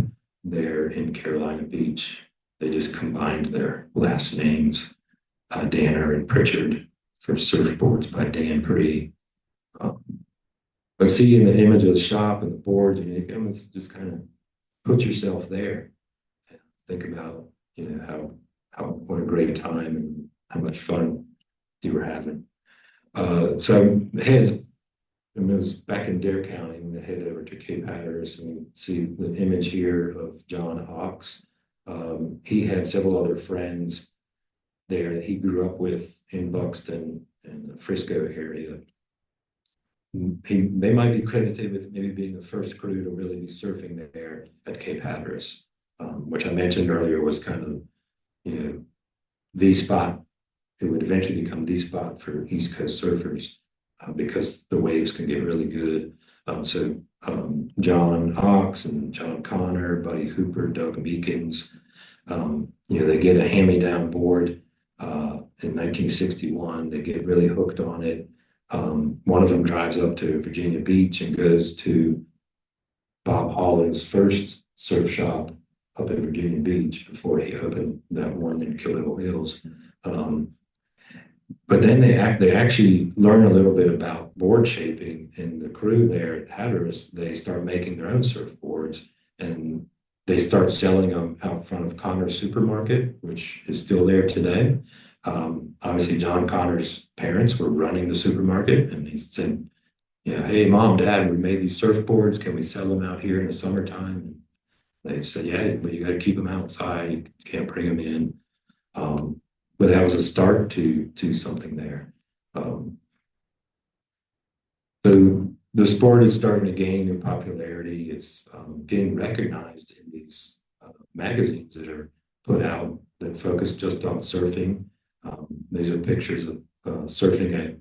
S2: there in Carolina Beach. They just combined their last names, Danner and Pritchard, for surfboards by Dan Purdy. But see in the image of the shop and the boards, you can just kind of put yourself there and think about, what a great time and how much fun you were having. So it was back in Dare County, and we head over to Cape Hatteras, and we see the image here of John Hawks. He had several other friends there that he grew up with in Buxton and the Frisco area. They might be credited with maybe being the first crew to really be surfing there at Cape Hatteras, which I mentioned earlier was kind of, the spot. It would eventually become the spot for East Coast surfers because the waves can get really good. So John Hawks and John Connor, Buddy Hooper, Doug Meekins, they get a hand-me-down board in 1961. They get really hooked on it. One of them drives up to Virginia Beach and goes to Bob Holland's first surf shop up in Virginia Beach before he opened that one in Kill Hills. But then they actually learn a little bit about board shaping, and the crew there at Hatteras, they start making their own surfboards, and they start selling them out front of Connor's Supermarket, which is still there today. Obviously, John Connor's parents were running the supermarket, and he said, hey, Mom, Dad, we made these surfboards. Can we sell them out here in the summertime? And they said, yeah, but you got to keep them outside. You can't bring them in. But that was a start to something there. So the sport is starting to gain in popularity. It's getting recognized in these magazines that are put out that focus just on surfing. These are pictures of surfing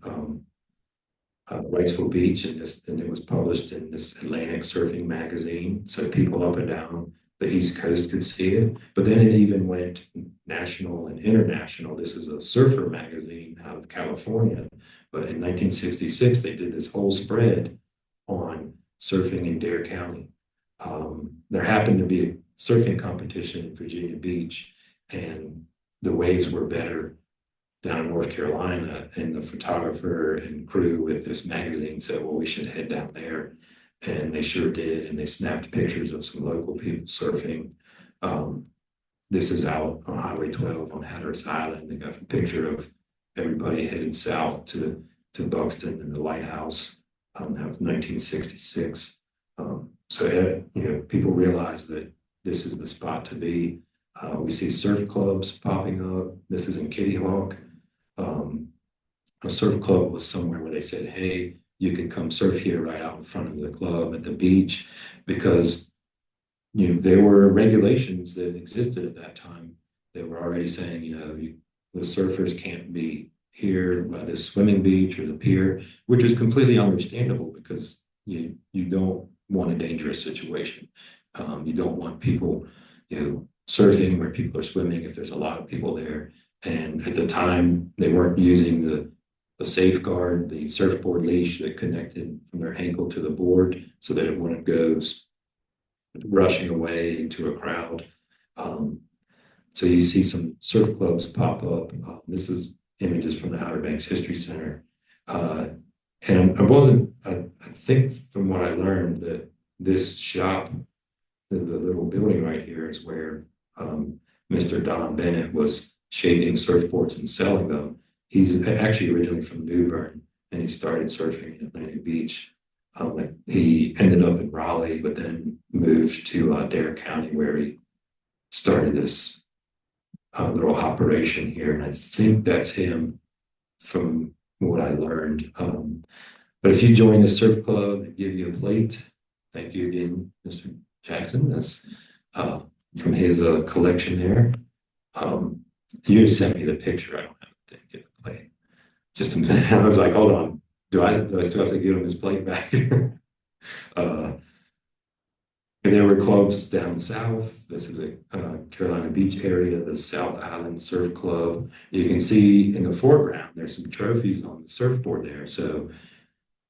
S2: Wrightsville Beach, and it was published in this Atlantic surfing magazine, so people up and down the East Coast could see it. But then it even went national and international. This is a surfer magazine out of California, but in 1966 they did this whole spread on surfing in Dare County. There happened to be a surfing competition in Virginia Beach, and the waves were better down in North Carolina, and the photographer and crew with this magazine said, well, we should head down there. And they sure did. And they snapped pictures of some local people surfing. Um, this is out on Highway 12 on Hatteras Island. They got a picture of everybody headed south to Buxton and the lighthouse. That was 1966. People realize that this is the spot to be. We see surf clubs popping up. This is in Kitty Hawk. A surf club was somewhere where they said, hey, you can come surf here right out in front of the club at the beach, because there were regulations that existed at that time that were already saying, the surfers can't be here by this swimming beach or the pier, which is completely understandable because you don't want a dangerous situation. You don't want people, surfing where people are swimming if there's a lot of people there. And at the time, they weren't using the safeguard, the surfboard leash that connected from their ankle to the board so that it wouldn't go rushing away into a crowd. So you see some surf clubs pop up. This is images from the Outer Banks History Center. And I think from what I learned that this shop, the little building right here, is where Mr. Don Bennett was shaping surfboards and selling them. He's actually originally from New Bern, and he started surfing in Atlantic Beach. He ended up in Raleigh, but then moved to Dare County, where he started this little operation here. And I think that's him from what I learned. But if you join the surf club and give you a plate, thank you again, Mr. Jackson. That's from his collection there. You sent me the picture. I don't have to get the plate. Just a minute. I was like, hold on. Do I still have to give him his plate back? And there were clubs down south. This is a Carolina Beach area, the South Island Surf Club. You can see in the foreground, there's some trophies on the surfboard there. So,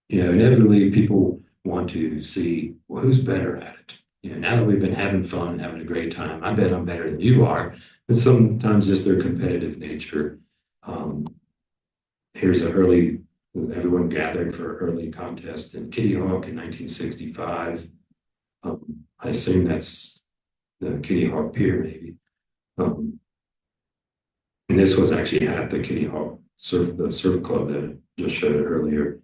S2: inevitably people want to see, well, who's better at it? Now that we've been having fun, having a great time, I bet I'm better than you are. And sometimes just their competitive nature. Here's everyone gathered for an early contest in Kitty Hawk in 1965. I assume that's the Kitty Hawk Pier, maybe. And this was actually at the Kitty Hawk the surf club that I just showed earlier.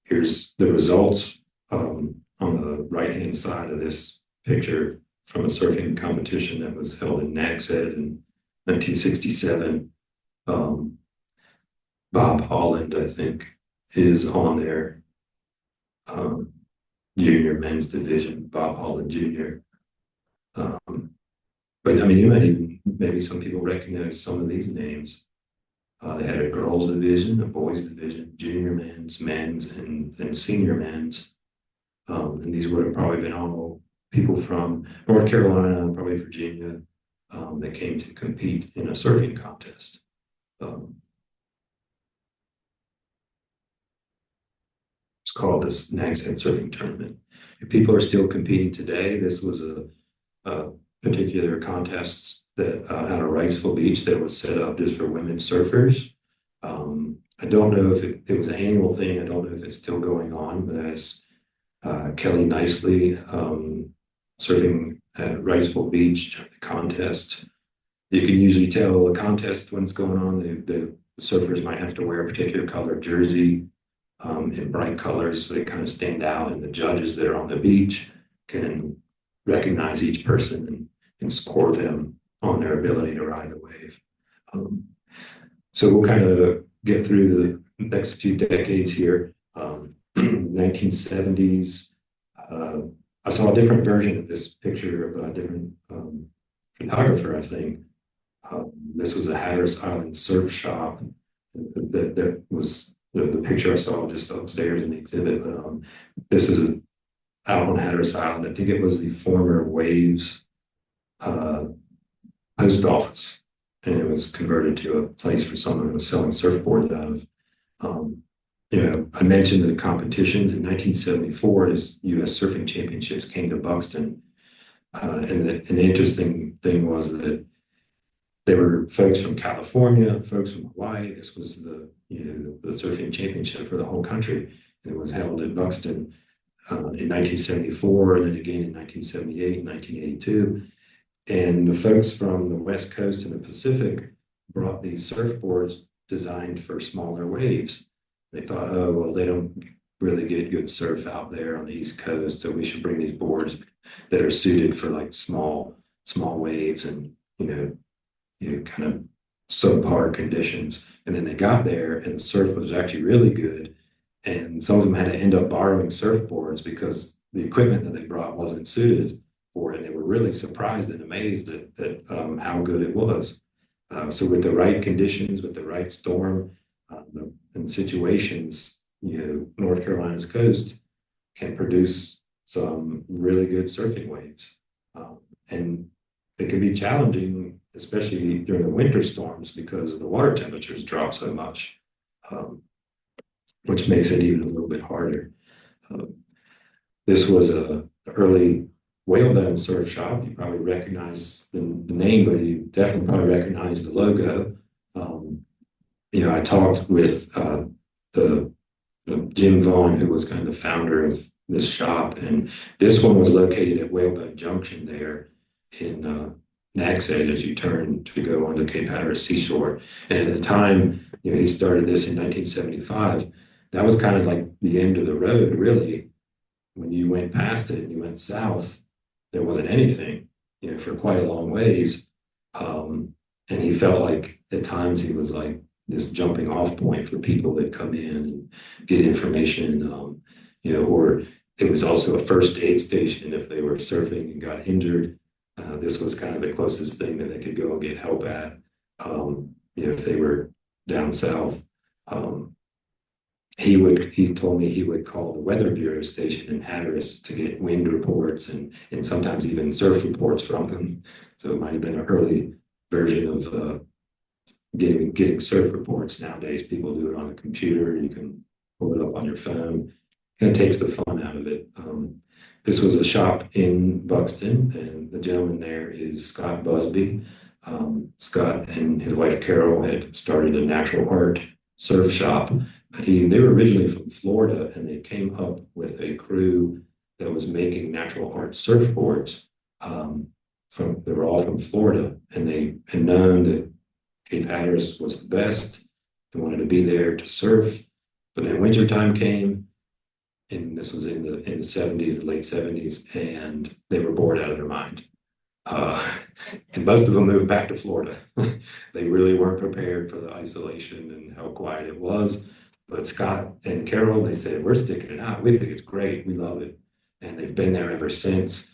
S2: Here's the results on the right-hand side of this picture from a surfing competition that was held in Nags Head in 1967. Bob Holland, I think, is on there. Junior men's division, Bob Holland Jr. But I mean, maybe some people recognize some of these names. They had a girls division, a boys division, junior men's, and senior men's. And these would have probably been all people from North Carolina, probably Virginia, that came to compete in a surfing contest. It's called this Nags Head Surfing Tournament. If people are still competing today, this was a particular contest that out of Wrightsville Beach that was set up just for women surfers. I don't know if it was an annual thing. I don't know if it's still going on, but as Kelly Nicely surfing at Wrightsville Beach during the contest, you can usually tell a contest when it's going on. The surfers might have to wear a particular color jersey in bright colors, so they kind of stand out, and the judges that are on the beach can recognize each person and score them on their ability to ride the wave. So we'll kind of get through the next few decades here. 1970s, I saw a different version of this picture of a different photographer, I think. This was a Hatteras Island surf shop that was the picture I saw just upstairs in the exhibit. But this is out on Hatteras Island. I think it was the former Waves uh, post office, and it was converted to a place for someone who was selling surfboards out of. Um, I mentioned the competitions in 1974 as U.S. Surfing Championships came to Buxton. And the interesting thing was that there were folks from California, folks from Hawaii. This was the surfing championship for the whole country, and it was held in Buxton in 1974, and then again in 1978, 1982. And the folks from the West Coast and the Pacific brought these surfboards designed for smaller waves. They thought, oh, well, they don't really get good surf out there on the East Coast, so we should bring these boards that are suited for like small waves and kind of subpar conditions. And then they got there, and the surf was actually really good. And some of them had to end up borrowing surfboards because the equipment that they brought wasn't suited for it. And they were really surprised and amazed at how good it was. So with the right conditions, with the right storm, and situations, North Carolina's coast can produce some really good surfing waves. And it can be challenging, especially during the winter storms, because the water temperatures drop so much, which makes it even a little bit harder. This was a early whalebone surf shop. You probably recognize the name, but you definitely probably recognize the logo. I talked with the Jim Vaughn, who was kind of the founder of this shop, and this one was located at Whalebone Junction there in Nags Head as you turn to go onto Cape Hatteras seashore. And at the time, he started this in 1975. That was kind of like the end of the road, really. When you went past it and you went south, there wasn't anything, for quite a long ways. And he felt like at times he was like this jumping off point for people that come in and get information, or it was also a first aid station if they were surfing and got injured. This was kind of the closest thing that they could go and get help at, if they were down south. He told me he would call the Weather Bureau station in Hatteras to get wind reports and sometimes even surf reports from them. So it might have been an early version of getting surf reports. Nowadays, people do it on a computer. You can pull it up on your phone. It takes the fun out of it. This was a shop in Buxton, and the gentleman there is Scott Busby. Scott and his wife Carol had started a natural art surf shop. They were originally from Florida, and they came up with a crew that was making natural art surfboards. They were all from Florida, and they had known that Cape Hatteras was the best. They wanted to be there to surf, but then wintertime came, and this was in the 70s, the late 70s, and they were bored out of their mind. And most of them moved back to Florida. They really weren't prepared for the isolation and how quiet it was. But Scott and Carol, they said, we're sticking it out. We think it's great. We love it. And they've been there ever since.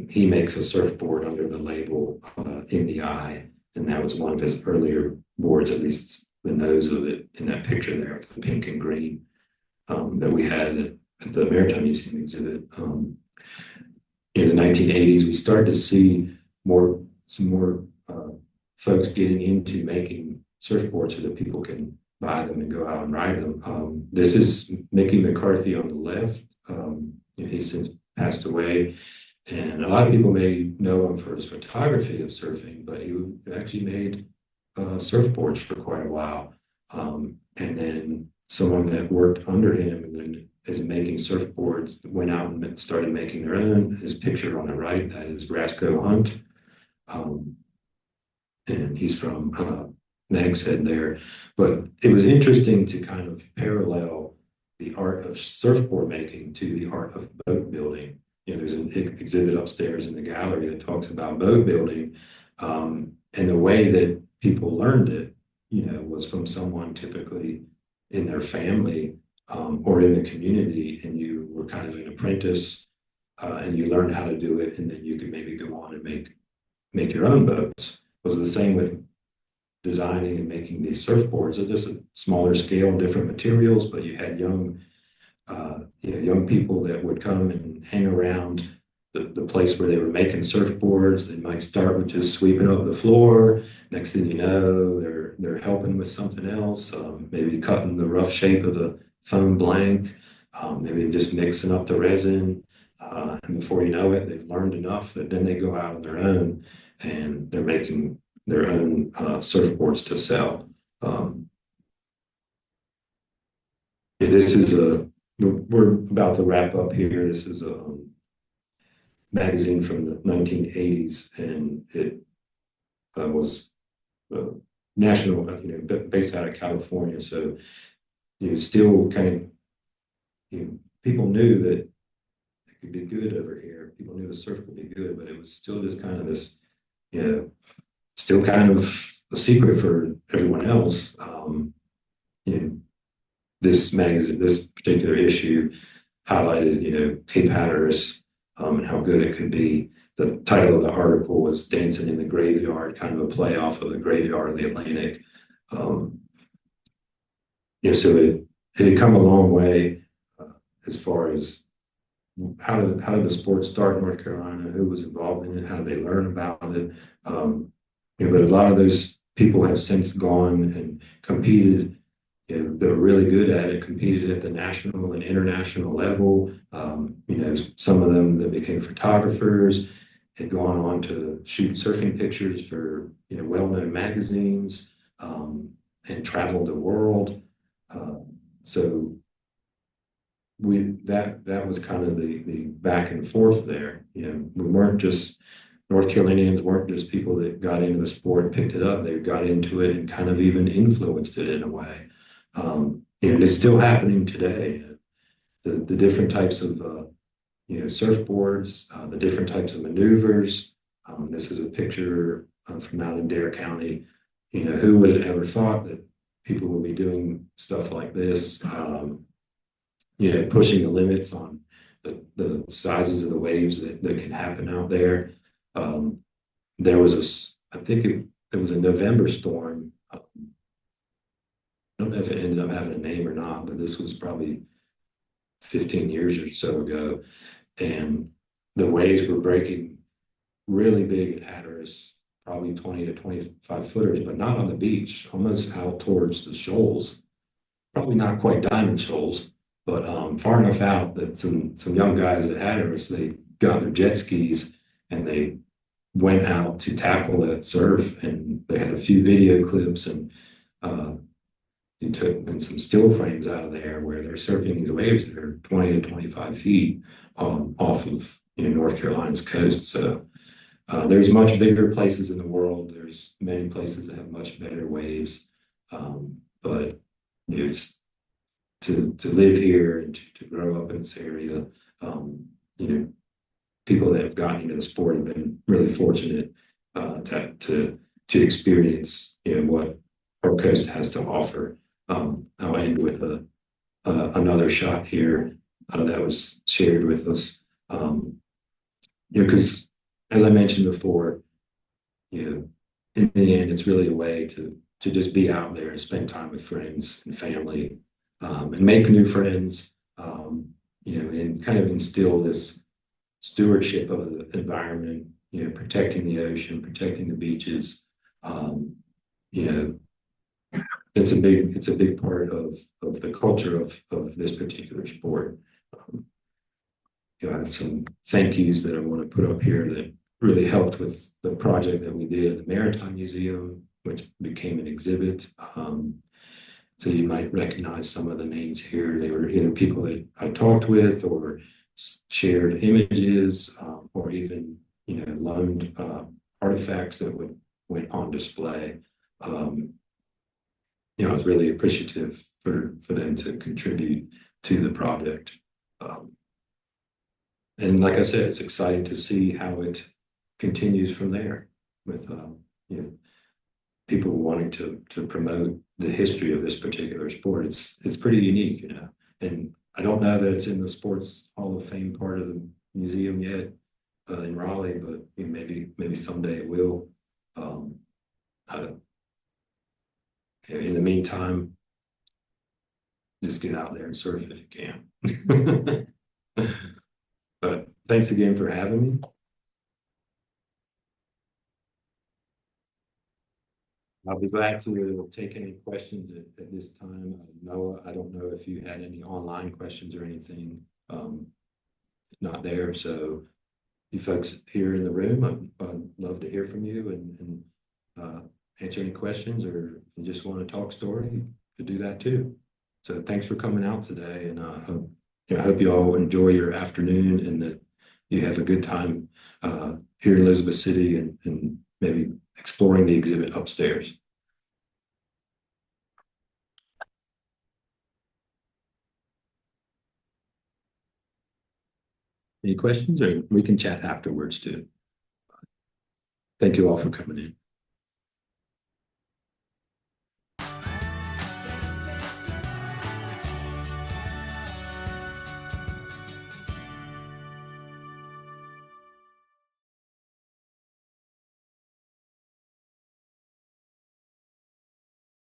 S2: He makes a surfboard under the label In the Eye. And that was one of his earlier boards, at least the nose of it in that picture there with the pink and green that we had at the Maritime Museum exhibit. In the 1980s, we started to see some more folks getting into making surfboards so that people can buy them and go out and ride them. This is Mickey McCarthy on the left. He's since passed away. And a lot of people may know him for his photography of surfing, but he actually made surfboards for quite a while. And then someone that worked under him and then is making surfboards went out and started making their own. His picture on the right, that is Rasco Hunt. And he's from Nags Head there. But it was interesting to kind of parallel the art of surfboard making to the art of boat building. There's an exhibit upstairs in the gallery that talks about boat building. And the way that people learned it, was from someone typically in their family or in the community, and you were kind of an apprentice and you learned how to do it, and then you could maybe go on and make your own boats. It was the same with designing and making these surfboards at just a smaller scale, different materials, but you had young people that would come and hang around the place where they were making surfboards. They might start with just sweeping up the floor. Next thing you know, they're helping with something else, maybe cutting the rough shape of the foam blank, maybe just mixing up the resin. And before you know it, they've learned enough that then they go out on their own and they're making their own surfboards to sell. This is we're about to wrap up here. This is a magazine from the 1980s, and it was national, based out of California. So, still kind of, people knew that it could be good over here. People knew the surf could be good, but it was still just kind of this, still kind of a secret for everyone else. You know, this magazine, this particular issue highlighted, Cape Hatteras, and how good it could be. The title of the article was Dancing in the Graveyard, kind of a play off of the graveyard of the Atlantic. So it had come a long way as far as how did the sport start in North Carolina, who was involved in it, how did they learn about it. But a lot of those people have since gone and competed. They're really good at it, competed at the national and international level. Some of them that became photographers had gone on to shoot surfing pictures for, well-known magazines, and traveled the world. So that was kind of the back and forth there. We weren't just North Carolinians weren't just people that got into the sport and picked it up. They got into it and kind of even influenced it in a way. And it's still happening today. The different types of surfboards, the different types of maneuvers. This is a picture from out in Dare County. Who would have ever thought that people would be doing stuff like this? Pushing the limits on the sizes of the waves that can happen out there. There was I think it was a November storm. I don't know if it ended up having a name or not, but this was probably 15 years or so ago. And the waves were breaking really big at Hatteras, probably 20 to 25 footers, but not on the beach, almost out towards the shoals. Probably not quite diamond shoals, but far enough out that some young guys at Hatteras, they got their jet skis and they went out to tackle that surf, and they had a few video clips, and he took some still frames out of there where they're surfing these waves that are 20 to 25 feet off of North Carolina's coast. So there's much bigger places in the world. There's many places that have much better waves, but it's to live here and to grow up in this area. People that have gotten into the sport have been really fortunate to experience what our coast has to offer. I'll end with another shot here that was shared with us. Because as I mentioned before, in the end, it's really a way to just be out there and spend time with friends and family, and make new friends, and kind of instill this stewardship of the environment, protecting the ocean, protecting the beaches. It's a big part of the culture of this particular sport. I have some thank yous that I want to put up here that really helped with the project that we did at the Maritime Museum, which became an exhibit. So you might recognize some of the names here. They were either people that I talked with or shared images, or even loaned artifacts that went on display. I was really appreciative for them to contribute to the project. And like I said, it's exciting to see how it continues from there with people wanting to promote the history of this particular sport. It's pretty unique, and I don't know that it's in the Sports Hall of Fame part of the museum yet in Raleigh, but maybe someday it will. In the meantime, just get out there and surf if you can. But thanks again for having me. I'll be glad to take any questions at this time. Noah, I don't know if you had any online questions or anything, not there. So you folks here in the room, I'd love to hear from you and answer any questions, or if you just want to talk story, you could do that too. So thanks for coming out today, and I hope you all enjoy your afternoon and that you have a good time here in Elizabeth City and maybe exploring the exhibit upstairs. Any questions, or we can chat afterwards too. Thank you all for coming in.